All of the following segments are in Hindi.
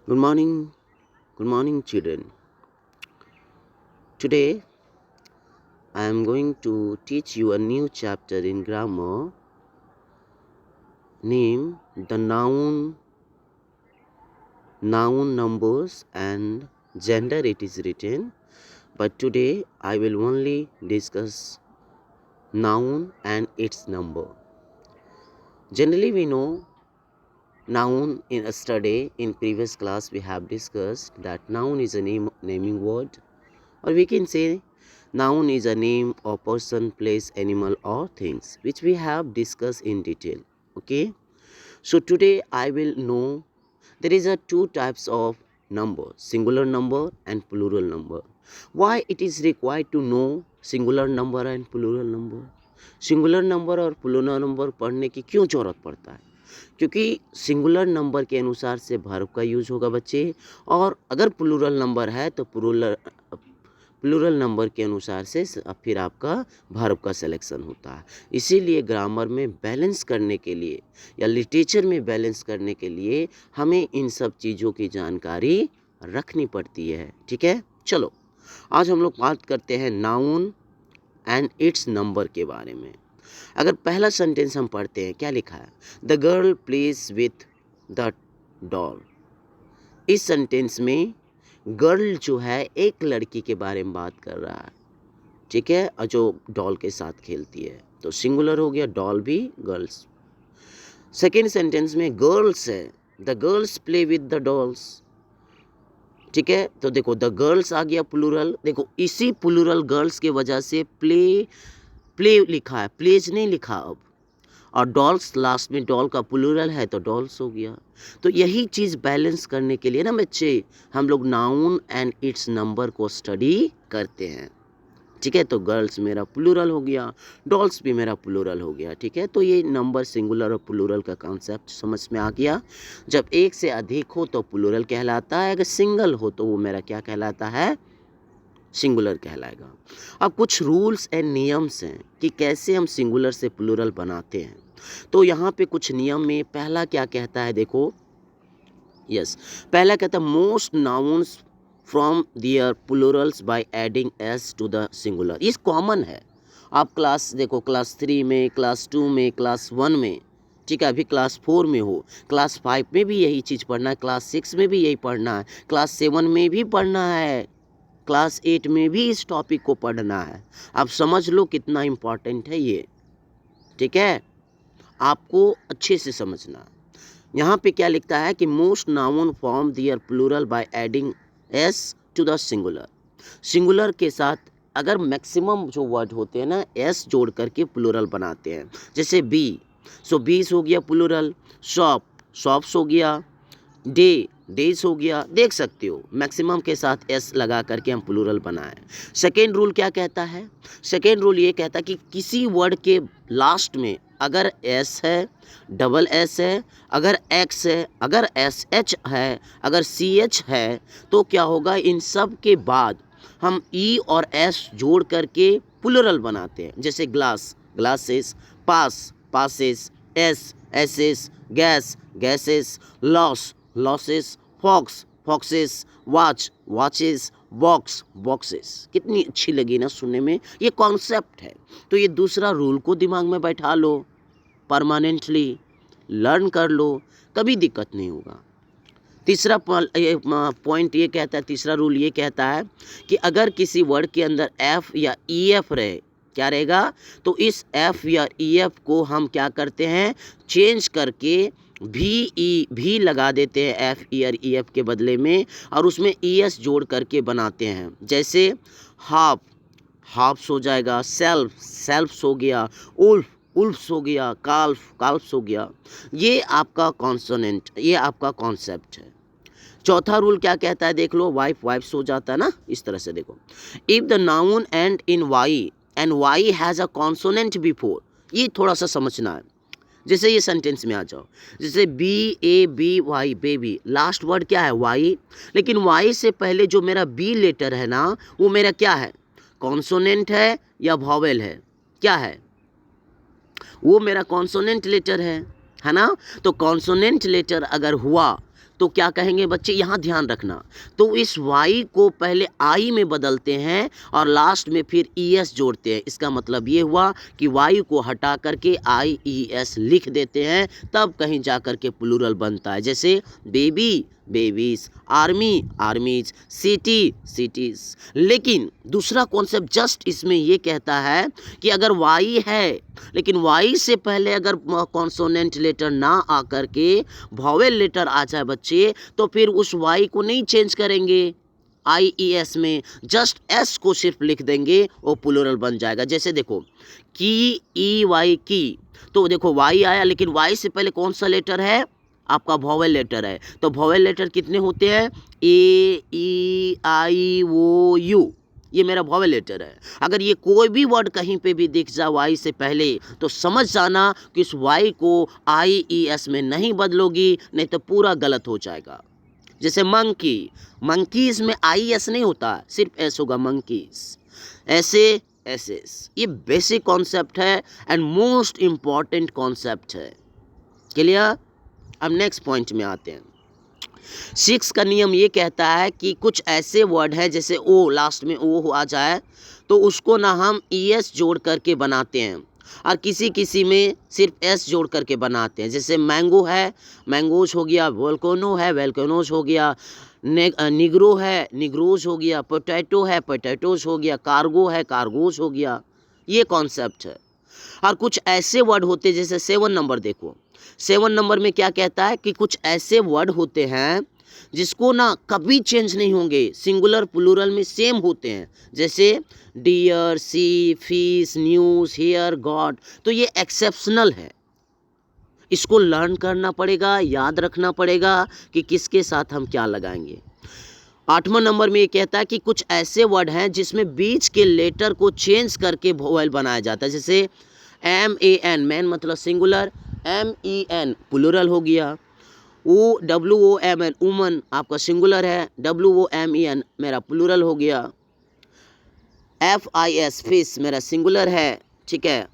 Good morning, children. Today I am going to teach you a new chapter in grammar named the noun numbers and gender it is written. But today I will only discuss noun and its number. Generally we know noun in a study in previous class we have discussed that noun is a naming word, or we can say noun is a name of person, place, animal or things, which we have discussed in detail. Okay, so today I will know there is a two types of number, singular number and plural number. Why it is required to know singular number and plural number? Singular number और प्लूरल नंबर पढ़ने की क्यों ज़रूरत पड़ता है? क्योंकि सिंगुलर नंबर के अनुसार से वर्ब का यूज होगा बच्चे, और अगर प्लूरल नंबर है तो प्लूरल नंबर के अनुसार से फिर आपका वर्ब का सिलेक्शन होता है। इसीलिए ग्रामर में बैलेंस करने के लिए या लिटरेचर में बैलेंस करने के लिए हमें इन सब चीज़ों की जानकारी रखनी पड़ती है। ठीक है, चलो आज हम लोग बात करते हैं नाउन एंड इट्स नंबर के बारे में। अगर पहला सेंटेंस हम पढ़ते हैं, क्या लिखा है? The girl plays with the doll. इस सेंटेंस में गर्ल जो है एक लड़की के बारे में बात कर रहा है, ठीक है, और जो डॉल के साथ खेलती है, तो सिंगुलर हो गया, डॉल भी गर्ल्स। सेकेंड सेंटेंस में गर्ल्स है, the girls play with the dolls, ठीक है, तो देखो द गर्ल्स आ गया प्लूरल, देखो इसी प्लूरल गर्ल्स के वजह से प्ले लिखा है, प्लेज नहीं लिखा अब, और डॉल्स लास्ट में डॉल का प्लूरल है तो डॉल्स हो गया। तो यही चीज़ बैलेंस करने के लिए ना बच्चे हम लोग नाउन एंड इट्स नंबर को स्टडी करते हैं। ठीक है, तो गर्ल्स मेरा प्लूरल हो गया, डॉल्स भी मेरा प्लूरल हो गया। ठीक है, तो ये नंबर सिंगुलर और प्लूरल का कॉन्सेप्ट समझ में आ गया। जब एक से अधिक हो तो प्लूरल कहलाता है, अगर सिंगल हो तो वो मेरा क्या कहलाता है? सिंगुलर कहलाएगा। अब कुछ रूल्स एंड नियम्स हैं कि कैसे हम सिंगुलर से प्लूरल बनाते हैं। तो यहाँ पे कुछ नियम में पहला क्या कहता है, देखो, पहला कहता है most nouns from their plurals by adding s to the singular. ये कॉमन है, आप क्लास देखो, क्लास 3 में, क्लास 2 में, क्लास 1 में, ठीक है, अभी क्लास 4 में हो, क्लास 5 में भी यही चीज़ पढ़ना है, क्लास 6 में भी यही पढ़ना है, क्लास 7 में भी पढ़ना है, क्लास 8 में भी इस टॉपिक को पढ़ना है। आप समझ लो कितना इम्पॉर्टेंट है ये। ठीक है, आपको अच्छे से समझना। यहाँ पे क्या लिखता है कि most noun form their plural by adding s to the singular. Singular के साथ अगर मैक्सिमम जो वर्ड होते हैं ना, एस जोड़ करके प्लूरल बनाते हैं। जैसे बी, सो बीस हो गया प्लूरल, शॉप, शॉप्स हो गया, डे, डेज हो गया। देख सकते हो मैक्सिमम के साथ एस लगा करके हम प्लूरल बनाएं। सेकेंड रूल क्या कहता है? सेकेंड रूल ये कहता है कि किसी वर्ड के लास्ट में अगर एस है, डबल एस है, अगर एक्स है, अगर एस एच है, अगर सी एच है, तो क्या होगा, इन सब के बाद हम ई और एस जोड़ करके प्लूरल बनाते हैं। जैसे glass, glasses, pass, passes, ass, asses, gas, gases, loss, losses, fox, foxes, watch, watches, box, boxes. कितनी अच्छी लगी ना सुनने में, ये कॉन्सेप्ट है। तो ये दूसरा रूल को दिमाग में बैठा लो, परमानेंटली लर्न कर लो, कभी दिक्कत नहीं होगा। तीसरा पॉइंट ये कहता है, तीसरा रूल ये कहता है कि अगर किसी वर्ड के अंदर एफ या ई एफ रहे, क्या रहेगा, तो इस एफ या ई एफ को हम क्या करते हैं, चेंज करके भी लगा देते हैं एफ ई और ई एफ के बदले में, और उसमें ई एस जोड़ करके बनाते हैं। जैसे हाफ, हाफ्स हो जाएगा, सेल्फ, सेल्फ्स हो गया, उल्फ, उल्फ्स हो गया, काल्फ, काल्फ्स हो गया। ये आपका कॉन्सोनेंट, ये आपका कॉन्सेप्ट है। चौथा रूल क्या कहता है, देख लो, वाइफ, वाइफ्स हो जाता है ना, इस तरह से देखो, if the noun end in y and y has a consonant before, ये थोड़ा सा समझना है। जैसे ये सेंटेंस में आ जाओ, जैसे B A B Y, baby, last word क्या है, वाई, लेकिन वाई से पहले जो मेरा बी लेटर है ना, वो मेरा क्या है, कॉन्सोनेंट है या वॉवेल है, क्या है, वो मेरा कॉन्सोनेंट लेटर है ना। तो कॉन्सोनेंट लेटर अगर हुआ तो क्या कहेंगे बच्चे, यहाँ ध्यान रखना। तो इस y को पहले I में बदलते हैं और लास्ट में फिर ES जोड़ते हैं। इसका मतलब ये हुआ कि y को हटा करके IES लिख देते हैं, तब कहीं जा कर के प्लूरल बनता है। जैसे baby babies, army आर्मीज, city cities. लेकिन दूसरा कॉन्सेप्ट जस्ट इसमें ये कहता है कि अगर y है लेकिन y से पहले अगर कॉन्सोनेंट लेटर ना आकर के वॉवेल लेटर आ जाए बच्चे, तो फिर उस y को नहीं चेंज करेंगे IES में, जस्ट S को सिर्फ लिख देंगे, वो प्लूरल बन जाएगा। जैसे देखो की EY की, तो देखो y आया लेकिन y से पहले कौन सा लेटर है, आपका वॉवेल लेटर है। तो वॉवेल लेटर कितने होते हैं, AEIOU, ये मेरा वॉवेल लेटर है। अगर ये कोई भी वर्ड कहीं पे भी दिख जाए y से पहले, तो समझ जाना कि इस y को IES में नहीं बदलोगी, नहीं तो पूरा गलत हो जाएगा। जैसे मंकी, मंकीज में IES नहीं होता, सिर्फ S होगा, मंकीज। ऐसे एस, ये बेसिक कॉन्सेप्ट है एंड मोस्ट इम्पॉर्टेंट कॉन्सेप्ट है। क्लियर? अब नेक्स्ट पॉइंट में आते हैं। 6 का नियम ये कहता है कि कुछ ऐसे वर्ड है, जैसे ओ, लास्ट में ओ आ जाए तो उसको ना हम ES जोड़ करके बनाते हैं और किसी किसी में सिर्फ S जोड़ करके बनाते हैं। जैसे मैंगो है, मैंगोज हो गया, वोल्केनो है, वेल्केनोज हो गया, निग्रो है, निग्रोज हो गया, पोटैटो है, पोटैटोज हो गया, कार्गो है, कार्गोज हो गया। ये कॉन्सेप्ट है। और कुछ ऐसे वर्ड होते हैं, जैसे 7 नंबर देखो, 7 नंबर में क्या कहता है कि कुछ ऐसे वर्ड होते हैं जिसको ना कभी चेंज नहीं होंगे, सिंगुलर प्लूरल में सेम होते हैं। जैसे deer, sea, fish, news, here, god. तो ये एक्सेप्शनल है, इसको लर्न करना पड़ेगा, याद रखना पड़ेगा कि किसके साथ हम क्या लगाएंगे। 8वां नंबर में ये कहता है कि कुछ ऐसे वर्ड हैं जिसमें बीच के लेटर को चेंज करके वोवेल बनाया जाता है। जैसे MAN, मैन मतलब सिंगुलर, MEN प्लूरल हो गया, WOMN वुमन आपका सिंगुलर है, WOMEN मेरा प्लूरल हो गया, FIS फिश मेरा सिंगुलर है, ठीक है,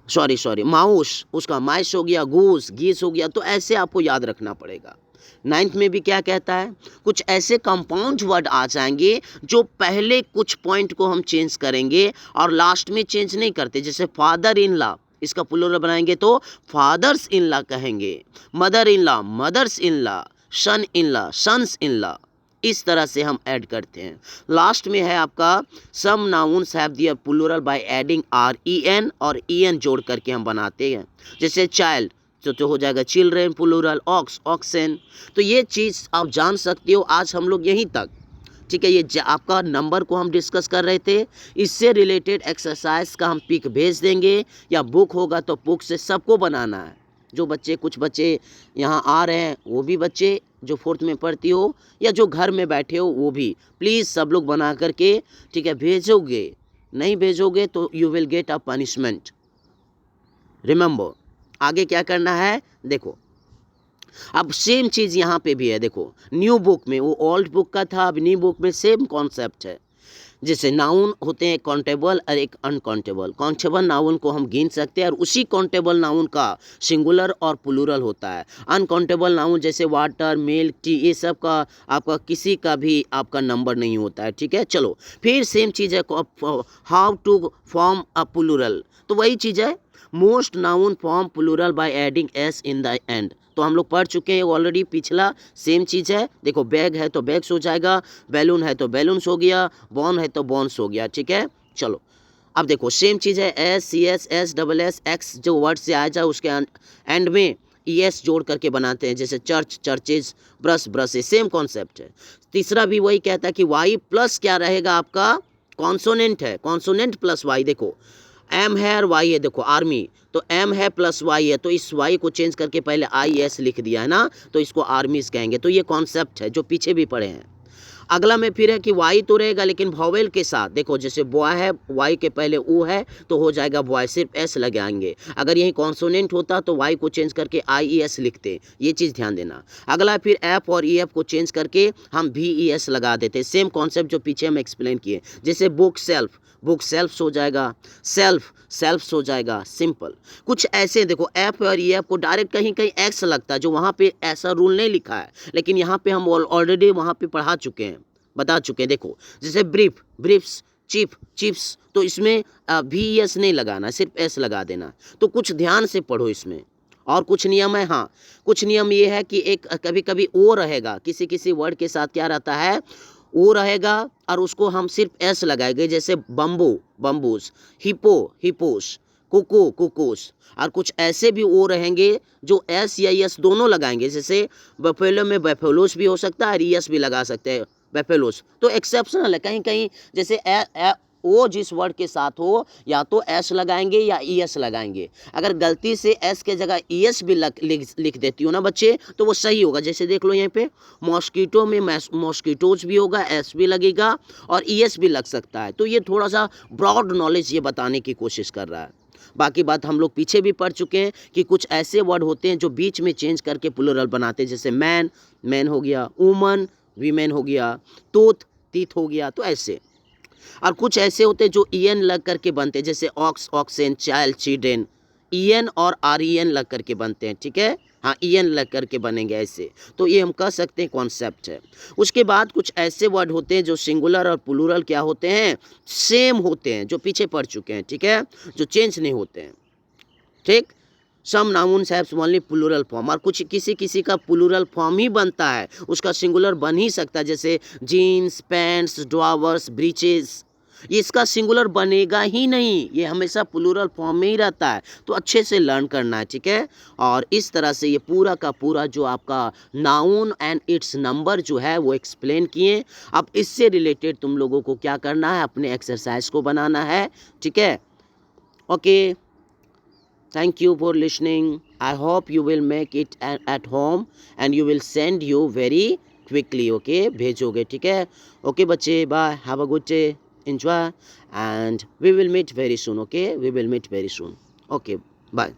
सॉरी माउस उसका माइस हो गया, गूस गीस हो गया। तो ऐसे आपको याद रखना पड़ेगा। 9th में भी क्या कहता है, कुछ ऐसे कंपाउंड वर्ड आ जाएंगे जो पहले कुछ पॉइंट को हम चेंज करेंगे और लास्ट में चेंज नहीं करते। जैसे फादर इन लॉ, इसका प्लूरल बनाएंगे तो फादर्स इन लॉ कहेंगे, mother in law, mothers in law, son in law, sons in law. इस तरह से हम ऐड करते हैं। लास्ट में है आपका some nouns have their plural by adding REN और EN जोड़ करके हम बनाते हैं। जैसे चाइल्ड तो हो जाएगा चिल्ड्रेन प्लूरल, ऑक्स ऑक्सेन। तो ये चीज़ आप जान सकते हो। आज हम लोग यहीं तक, ठीक है, ये आपका नंबर को हम डिस्कस कर रहे थे। इससे रिलेटेड एक्सरसाइज का हम पिक भेज देंगे, या बुक होगा तो बुक से सबको बनाना है। जो बच्चे, कुछ बच्चे यहाँ आ रहे हैं वो भी बच्चे जो 4th में पढ़ती हो, या जो घर में बैठे हो वो भी, प्लीज़ सब लोग बना करके, ठीक है, भेजोगे। नहीं भेजोगे तो you will get a punishment. Remember, आगे क्या करना है देखो। अब सेम चीज़ यहाँ पे भी है, देखो न्यू बुक में, वो ओल्ड बुक का था, अब न्यू बुक में सेम कॉन्सेप्ट है। जैसे नाउन होते हैं काउंटेबल और एक अनकाउंटेबल। काउंटेबल नाउन को हम गिन सकते हैं और उसी काउंटेबल नाउन का सिंगुलर और प्लूरल होता है। अनकाउंटेबल नाउन जैसे वाटर, मिल्क, टी, ये सब का आपका किसी का भी आपका नंबर नहीं होता है, ठीक है। चलो फिर सेम चीज़ है, how to form a plural. तो वही चीज़ है, most noun form plural by adding S in the end. तो हम लोग पढ़ चुके हैं ऑलरेडी, पिछला सेम चीज़ है। देखो बैग है तो बैग्स हो जाएगा, बैलून है तो बैलून्स हो गया, बॉन है तो बॉन्स हो गया, ठीक है। चलो अब देखो सेम चीज़ है, SCS, SSS, X जो वर्ड से आ जाए उसके एंड में ES जोड़ करके बनाते हैं। जैसे church, churches, brush, brushes, same concept है। तीसरा भी वही कहता है कि Y प्लस क्या रहेगा, आपका कॉन्सोनेंट है, कॉन्सोनेंट प्लस Y। देखो M है और Y है, देखो आर्मी, तो M है प्लस Y है, तो इस Y को चेंज करके पहले IS लिख दिया है ना, तो इसको आर्मीज कहेंगे। तो ये कॉन्सेप्ट है जो पीछे भी पढ़े हैं। अगला में फिर है कि वाई तो रहेगा लेकिन वॉवेल के साथ, देखो जैसे बॉय है, वाई के पहले ओ है तो हो जाएगा बॉय, सिर्फ एस लगाएंगे। अगर यही कॉन्सोनेंट होता तो वाई को चेंज करके आई ई एस लिखते, ये चीज़ ध्यान देना। अगला फिर एफ और ई एफ को चेंज करके हम वी ई एस लगा देते, सेम कॉन्सेप्ट जो पीछे हम एक्सप्लेन किए। जैसे बुक सेल्फ, बुक सेल्फ हो जाएगा, सेल्फ सेल्फ्स हो जाएगा, सिंपल। कुछ ऐसे देखो एफ और ई एफ को डायरेक्ट कहीं कहीं एक्स लगता है, जो वहाँ पे ऐसा रूल नहीं लिखा है, लेकिन यहाँ पे हम ऑलरेडी वहाँ पे पढ़ा चुके हैं, बता चुके हैं। देखो जैसे ब्रीफ, ब्रीफ्स, चीफ, चिप्स, तो इसमें वी एस नहीं लगाना, सिर्फ एस लगा देना। तो कुछ ध्यान से पढ़ो इसमें। और कुछ नियम है, हाँ कुछ नियम ये है कि एक कभी कभी ओ रहेगा, किसी किसी वर्ड के साथ क्या रहता है, ओ रहेगा और उसको हम सिर्फ एस लगाएंगे, जैसे बम्बू, बम्बूस, हिपो, हिपोस, कुकू, कुकूस। और कुछ ऐसे भी ओ रहेंगे जो एस या एस दोनों लगाएंगे, जैसे बफेलो में बफेलोस भी हो सकता है और एस भी लगा सकते हैं, बफेलोस। तो एक्सेप्शनल है, कहीं कहीं जैसे ओ जिस वर्ड के साथ हो या तो एस लगाएंगे या ई एस लगाएंगे। अगर गलती से एस के जगह ई एस भी लिख देती हो ना बच्चे, तो वो सही होगा। जैसे देख लो यहाँ पे मॉस्किटो में मॉस्किटोज भी होगा, एस भी लगेगा और ई एस भी लग सकता है। तो ये थोड़ा सा ब्रॉड नॉलेज ये बताने की कोशिश कर रहा है। बाकी बात हम लोग पीछे भी पढ़ चुके हैं कि कुछ ऐसे वर्ड होते हैं जो बीच में चेंज करके प्लूरल बनाते हैं, जैसे मैन, मैन हो गया, वुमन, वीमेन हो गया, तूथ, तीथ हो गया, तो ऐसे। और कुछ ऐसे होते हैं जो ई एन लग करके बनते हैं, जैसे ox, oxen, child, children, E N और आर ई एन लग करके बनते हैं, ठीक है, हाँ ई एन लग करके बनेंगे ऐसे। तो ये हम कह सकते हैं कॉन्सेप्ट है। उसके बाद कुछ ऐसे वर्ड होते हैं जो सिंगुलर और प्लूरल क्या होते हैं, सेम होते हैं, जो पीछे पढ़ चुके हैं, ठीक है, जो चेंज नहीं होते हैं, ठीक। Some nouns haves only plural form, और कुछ किसी किसी का प्लूरल फॉर्म ही बनता है, उसका सिंगुलर बन ही सकता है, जैसे जीन्स, पैंट्स, ड्रावर्स, ब्रीचेस। ये इसका सिंगुलर बनेगा ही नहीं, ये हमेशा प्लूरल फॉर्म में ही रहता है। तो अच्छे से लर्न करना है, ठीक है। और इस तरह से ये पूरा का पूरा जो आपका नाउन एंड इट्स नंबर जो है वो एक्सप्लेन किए। अब इससे रिलेटेड तुम लोगों को क्या करना है, अपने एक्सरसाइज को बनाना है, ठीक है। Okay, thank you for listening. I hope you will make it at home and you will send you very quickly, okay, भेजोगे, ठीक है। ओके बच्चे, bye, have a good day, enjoy and we will meet very soon, okay, we will meet very soon, okay, bye.